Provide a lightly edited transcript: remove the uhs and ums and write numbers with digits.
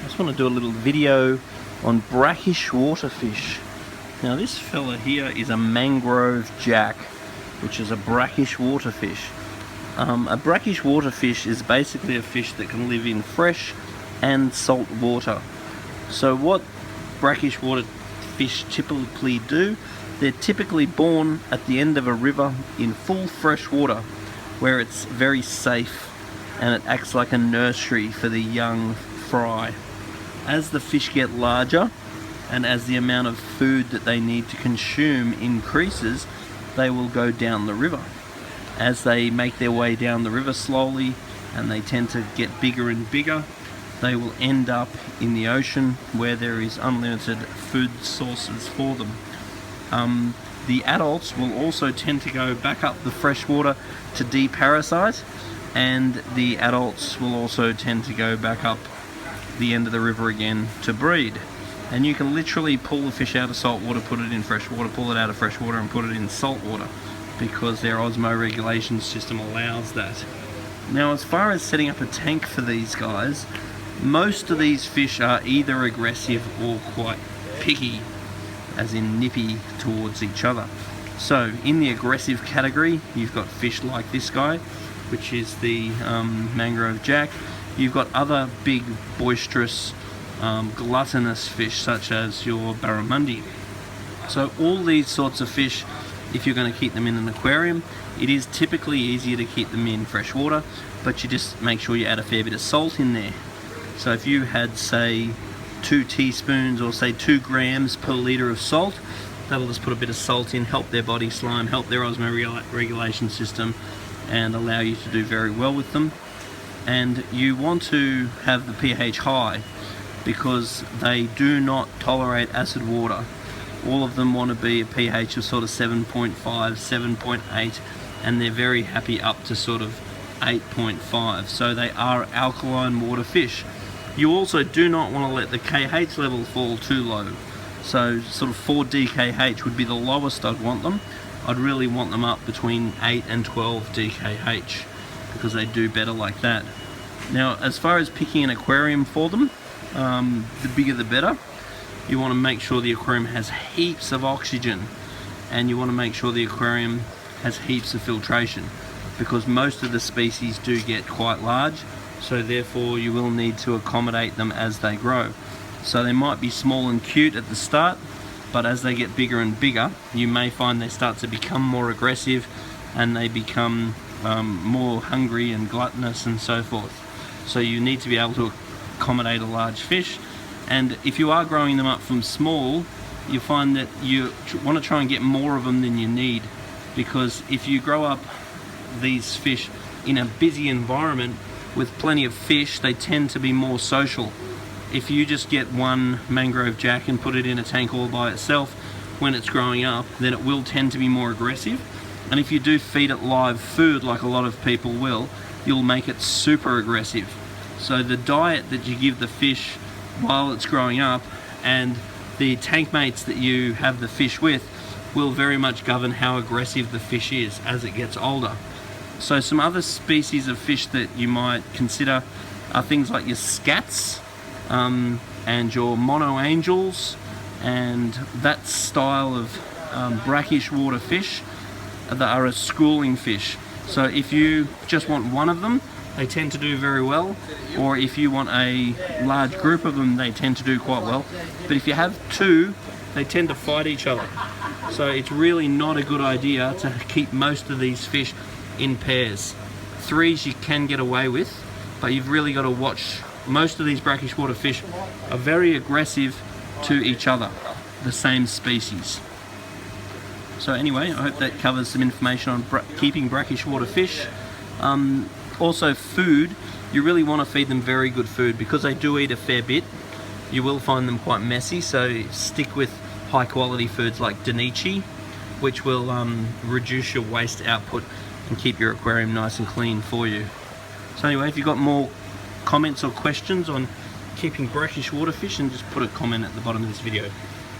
I just want to do a little video on brackish waterfish. Now this fella here is a Mangrove Jack, which is a brackish waterfish. A brackish waterfish is basically a fish that can live in fresh and salt water. So what brackish waterfish typically do, they're typically born at the end of a river in full fresh water, where it's very safe and it acts like a nursery for the young fry. As the fish get larger and as the amount of food that they need to consume increases, they will go down the river. As they make their way down the river slowly and they tend to get bigger and bigger, they will end up in the ocean where there is unlimited food sources for them. The adults will also tend to go back up the fresh water to deparasite, and the adults will also tend to go back up the end of the river again to breed. And you can literally pull the fish out of salt water, put it in fresh water, pull it out of fresh water and put it in salt water, because their osmoregulation system allows that. Now, as far as setting up a tank for these guys, most of these fish are either aggressive or quite picky, as in nippy towards each other. So in the aggressive category, you've got fish like this guy, which is the Mangrove Jack. You've got other big, boisterous, gluttonous fish such as your barramundi. So all these sorts of fish, if you're going to keep them in an aquarium, it is typically easier to keep them in fresh water, but you just make sure you add a fair bit of salt in there. So if you had, say, 2 teaspoons or say 2 grams per litre of salt, that'll just put a bit of salt in, help their body slime, help their osmoregulation system, and allow you to do very well with them. And you want to have the pH high because they do not tolerate acid water. All of them want to be a pH of sort of 7.5, 7.8, and they're very happy up to sort of 8.5. So they are alkaline water fish. You also do not want to let the KH level fall too low. So sort of 4 DKH would be the lowest I'd want them. I'd really want them up between 8 and 12 DKH because they do better like that. Now, as far as picking an aquarium for them, the bigger the better. You want to make sure the aquarium has heaps of oxygen, and you want to make sure the aquarium has heaps of filtration, because most of the species do get quite large, so therefore you will need to accommodate them as they grow. So they might be small and cute at the start, but as they get bigger and bigger, you may find they start to become more aggressive and they become more hungry and gluttonous and so forth. So you need to be able to accommodate a large fish. And if you are growing them up from small, you find that you want to try and get more of them than you need, because if you grow up these fish in a busy environment with plenty of fish, they tend to be more social. If you just get one Mangrove Jack and put it in a tank all by itself when it's growing up, then it will tend to be more aggressive. And if you do feed it live food, like a lot of people will, you'll make it super aggressive. So the diet that you give the fish while it's growing up and the tank mates that you have the fish with will very much govern how aggressive the fish is as it gets older. So some other species of fish that you might consider are things like your scats and your mono angels, and that style of brackish water fish that are a schooling fish. So if you just want one of them, they tend to do very well, or if you want a large group of them, they tend to do quite well. But if you have 2, they tend to fight each other. So it's really not a good idea to keep most of these fish in pairs. 3s you can get away with, but you've really got to watch. Most of these brackish water fish are very aggressive to each other, the same species. So anyway, I hope that covers some information on keeping brackish water fish. Also food, you really want to feed them very good food, because they do eat a fair bit. You will find them quite messy, so stick with high quality foods like Danichi, which will reduce your waste output and keep your aquarium nice and clean for you. So anyway, if you've got more comments or questions on keeping brackish water fish, and just put a comment at the bottom of this video.